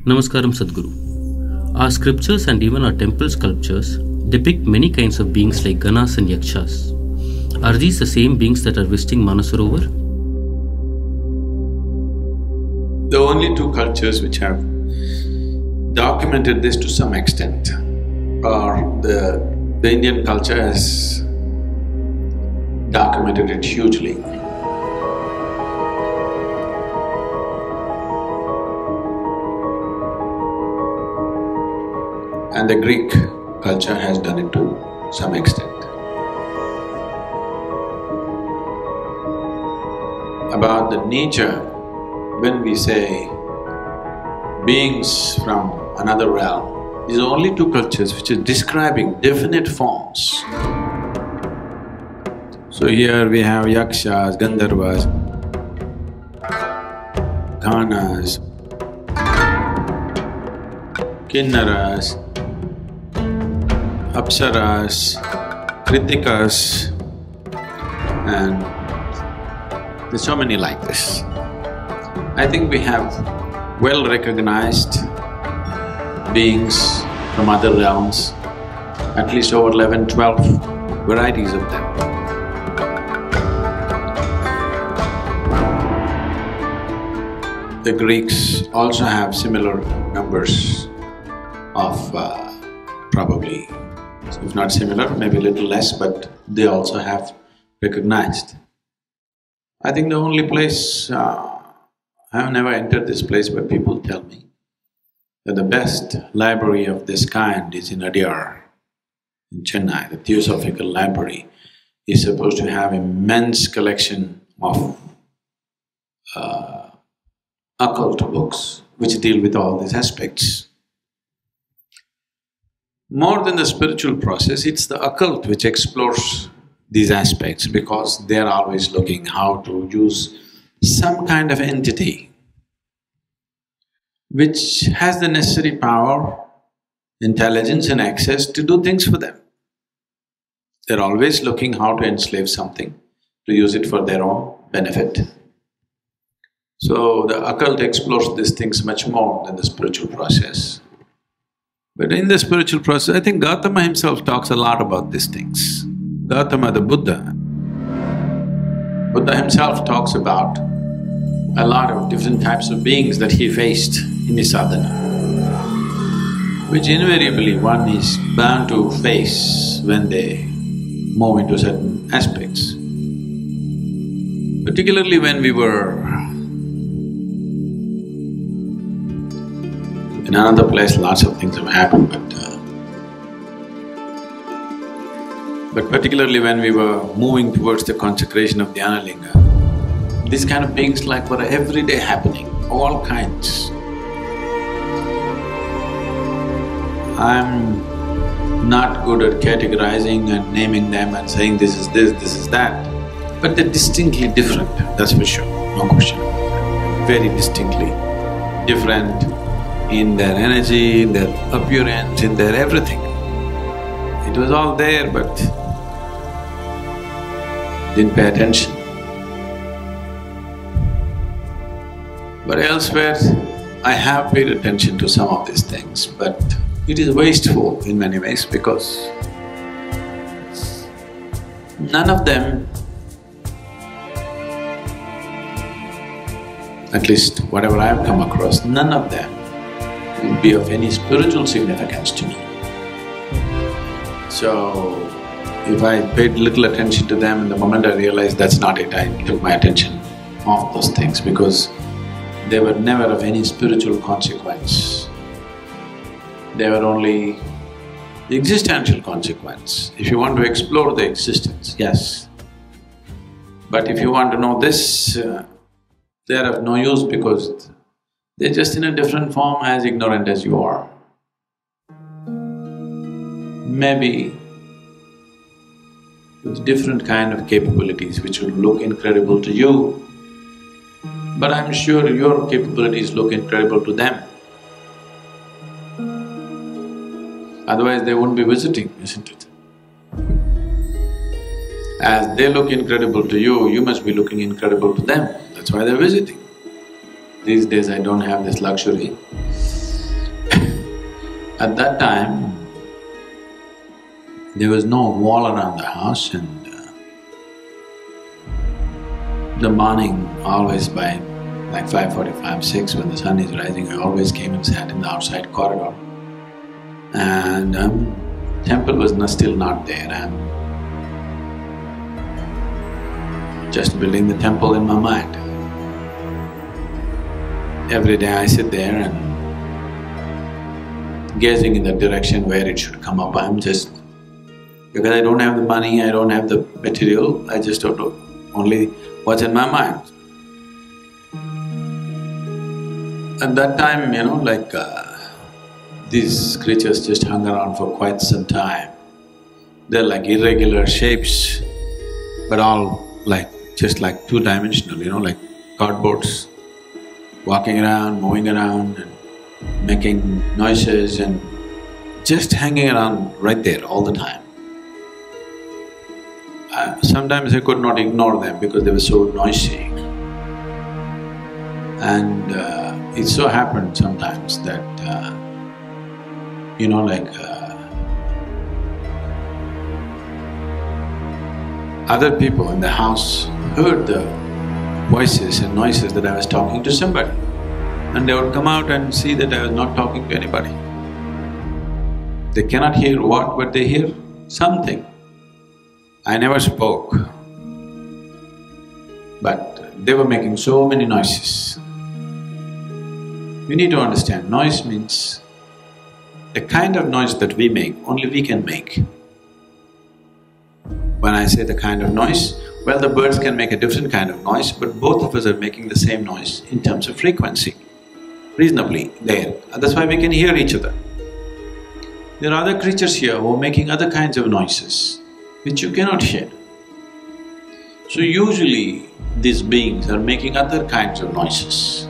Namaskaram Sadhguru. Our scriptures and even our temple sculptures depict many kinds of beings like Ganas and Yakshas. Are these the same beings that are visiting Manasarovar? The only two cultures which have documented this to some extent are the Indian culture has documented it hugely. And the Greek culture has done it to some extent. About the nature, when we say beings from another realm, these are only two cultures which are describing definite forms. So here we have Yakshas, Gandharvas, Ganas, Kinnaras, Apsaras, Kritikas, and there's so many like this. I think we have well-recognized beings from other realms, at least over 11-12 varieties of them. The Greeks also have similar numbers of probably, if not similar, maybe a little less, but they also have recognized. I think the only place… I have never entered this place, but people tell me that the best library of this kind is in Adyar, in Chennai. The Theosophical Library is supposed to have immense collection of occult books which deal with all these aspects. More than the spiritual process, it's the occult which explores these aspects because they're always looking how to use some kind of entity which has the necessary power, intelligence and access to do things for them. They're always looking how to enslave something, to use it for their own benefit. So the occult explores these things much more than the spiritual process. But in the spiritual process, I think Gautama himself talks a lot about these things. Gautama the Buddha himself talks about a lot of different types of beings that he faced in his sadhana, which invariably one is bound to face when they move into certain aspects. Particularly when we were in another place, lots of things have happened, but particularly when we were moving towards the consecration of the Dhanalinga, these kind of beings like were everyday happening, all kinds. I'm not good at categorizing and naming them and saying this is this, this is that, but they're distinctly different, that's for sure, no question. Very distinctly different in their energy, in their appearance, in their everything. It was all there but didn't pay attention. But elsewhere, I have paid attention to some of these things, but it is wasteful in many ways because none of them, at least whatever I have come across, none of them would be of any spiritual significance to me. So, if I paid little attention to them, and the moment I realized that's not it, I took my attention off those things because they were never of any spiritual consequence. They were only the existential consequence. If you want to explore the existence, yes. But if you want to know this, they're of no use because they're just in a different form, as ignorant as you are. Maybe with different kind of capabilities which would look incredible to you, but I'm sure your capabilities look incredible to them. Otherwise they wouldn't be visiting, isn't it? As they look incredible to you, you must be looking incredible to them, that's why they're visiting. These days I don't have this luxury. At that time, there was no wall around the house, and the morning, always by like 5:45, 6, when the sun is rising, I always came and sat in the outside corridor. And temple was still not there. I'm just building the temple in my mind. Every day I sit there and gazing in the direction where it should come up. I'm just… because I don't have the money, I don't have the material, I just don't know only what's in my mind. At that time, these creatures just hung around for quite some time. They're like irregular shapes, but all just like two-dimensional, like cardboards, walking around, moving around and making noises and just hanging around right there all the time. Sometimes I could not ignore them because they were so noisy. And it so happened sometimes that, other people in the house heard the voices and noises that I was talking to somebody, and they would come out and see that I was not talking to anybody. They cannot hear what, but they hear something. I never spoke, but they were making so many noises. You need to understand, noise means the kind of noise that we make, only we can make. When I say the kind of noise, well, the birds can make a different kind of noise, but both of us are making the same noise in terms of frequency, reasonably there. That's why we can hear each other. There are other creatures here who are making other kinds of noises, which you cannot hear. So usually these beings are making other kinds of noises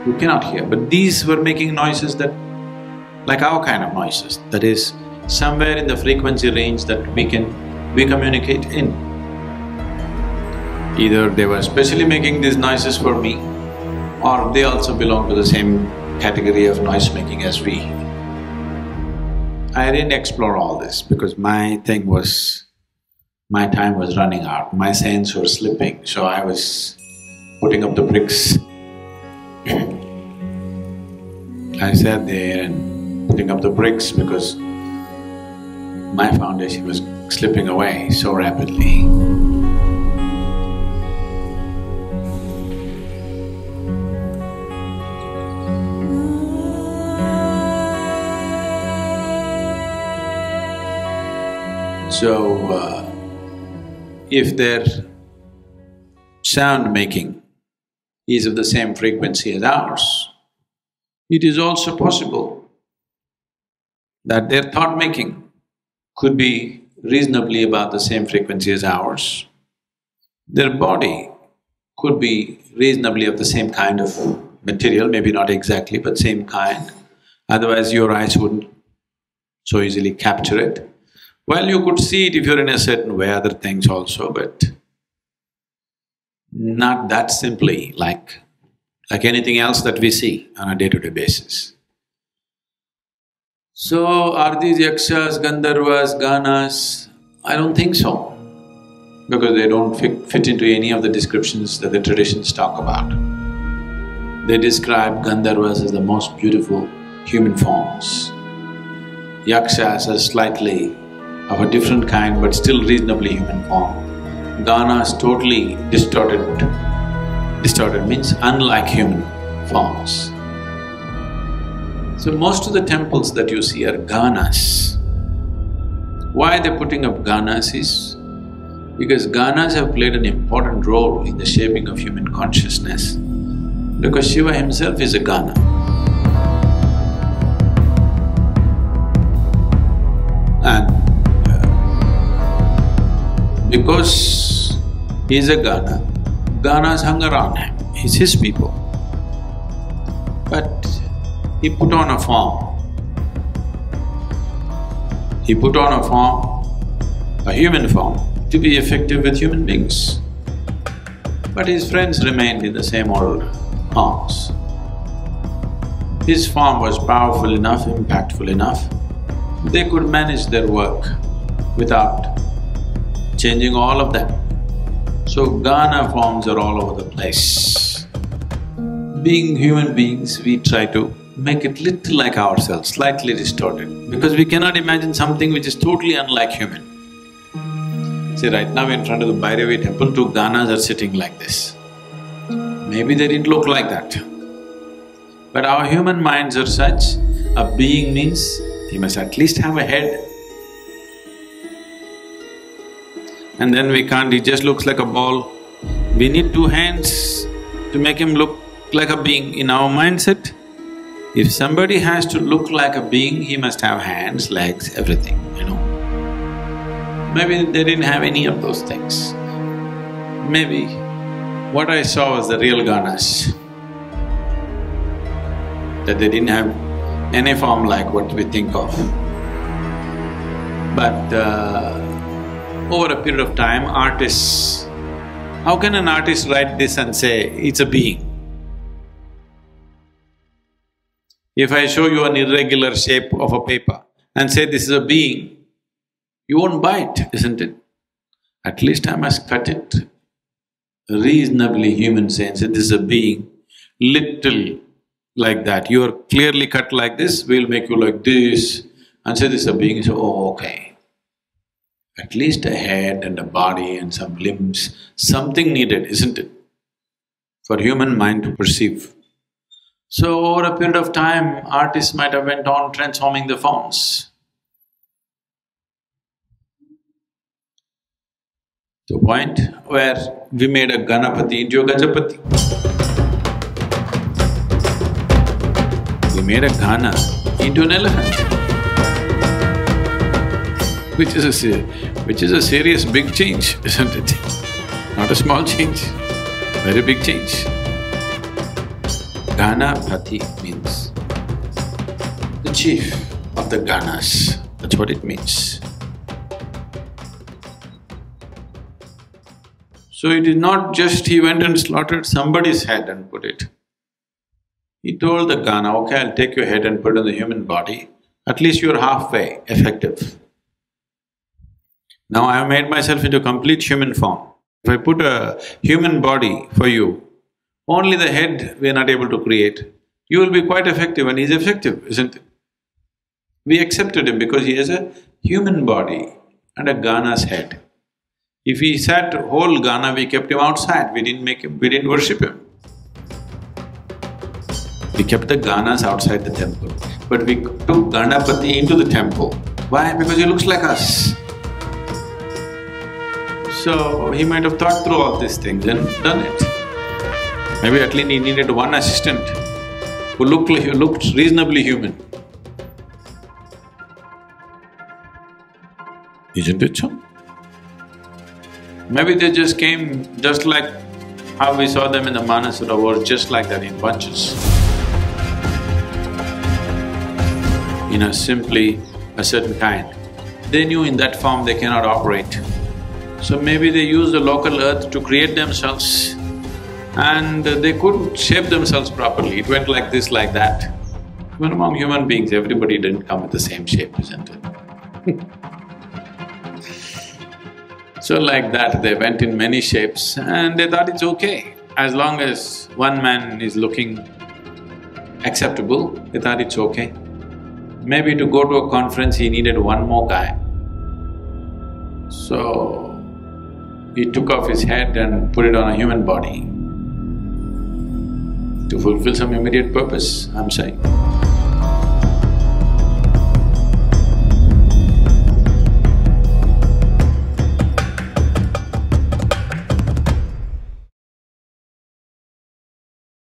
you cannot hear, but these were making noises that… like our kind of noises, that is, somewhere in the frequency range that we communicate in. Either they were specially making these noises for me, or they also belong to the same category of noise making as we. I didn't explore all this because my time was running out, my sense was slipping, so I was putting up the bricks. I sat there and putting up the bricks because my foundation was slipping away so rapidly. So, if their sound making is of the same frequency as ours, it is also possible that their thought making could be reasonably about the same frequency as ours. Their body could be reasonably of the same kind of material, maybe not exactly, but same kind, otherwise your eyes wouldn't so easily capture it. Well, you could see it if you're in a certain way, other things also, but not that simply like anything else that we see on a day-to-day basis. So, are these yakshas, gandharvas, ganas? I don't think so, because they don't fit into any of the descriptions that the traditions talk about. They describe gandharvas as the most beautiful human forms. Yakshas as slightly of a different kind but still reasonably human form. Ganas totally distorted means unlike human forms. So most of the temples that you see are ganas. Why they're putting up ganas is because ganas have played an important role in the shaping of human consciousness, because Shiva himself is a gana. And because he's a gana, ganas hung around him, he's his people. But he put on a form. He put on a form, a human form, to be effective with human beings. But his friends remained in the same old forms. his form was powerful enough, impactful enough, they could manage their work without changing all of them. So Ghana forms are all over the place. Being human beings, we try to make it little like ourselves, slightly distorted, because we cannot imagine something which is totally unlike human. See, right now in front of the Bhairavi temple, two Ganas are sitting like this. Maybe they didn't look like that. But our human minds are such, a being means he must at least have a head. And then we can't, he just looks like a ball. We need two hands to make him look like a being. In our mindset, if somebody has to look like a being, he must have hands, legs, everything, you know. Maybe they didn't have any of those things. Maybe what I saw was the real Ganas, that they didn't have any form like what we think of. But over a period of time, artists… How can an artist write this and say, it's a being? If I show you an irregular shape of a paper and say this is a being, you won't buy it, isn't it? At least I must cut it reasonably human sense, this is a being, little like that. You are clearly cut like this, we'll make you like this and say this is a being, you say, oh, okay. At least a head and a body and some limbs, something needed, isn't it? For human mind to perceive. So over a period of time, artists might have went on transforming the forms. To a point where we made a Ganapati into a Gajapati. We made a Gana into an elephant, which is a serious big change, isn't it? Not a small change, very big change. Ganapati means the chief of the Ganas, that's what it means. So it is not just he went and slaughtered somebody's head and put it. He told the Gana, okay, I'll take your head and put it in the human body, at least you're halfway effective. Now I have made myself into complete human form. If I put a human body for you, only the head we are not able to create, you will be quite effective and he's effective, isn't it? We accepted him because he has a human body and a Gana's head. If he sat whole Gana, we kept him outside, we didn't worship him. We kept the Ganas outside the temple, but we took Ganapati into the temple. Why? Because he looks like us. So he might have thought through all these things and done it. Maybe at least he needed one assistant who looked reasonably human. Isn't it so? Maybe they just came just like how we saw them in the Manasura wars, just like that in bunches. Simply a certain kind. They knew in that form they cannot operate. So maybe they used the local earth to create themselves and they couldn't shape themselves properly. It went like this, like that. Even among human beings, everybody didn't come with the same shape, isn't it? So like that, they went in many shapes and they thought it's okay. As long as one man is looking acceptable, they thought it's okay. Maybe to go to a conference, he needed one more guy. So, he took off his head and put it on a human body to fulfill some immediate purpose, I'm saying.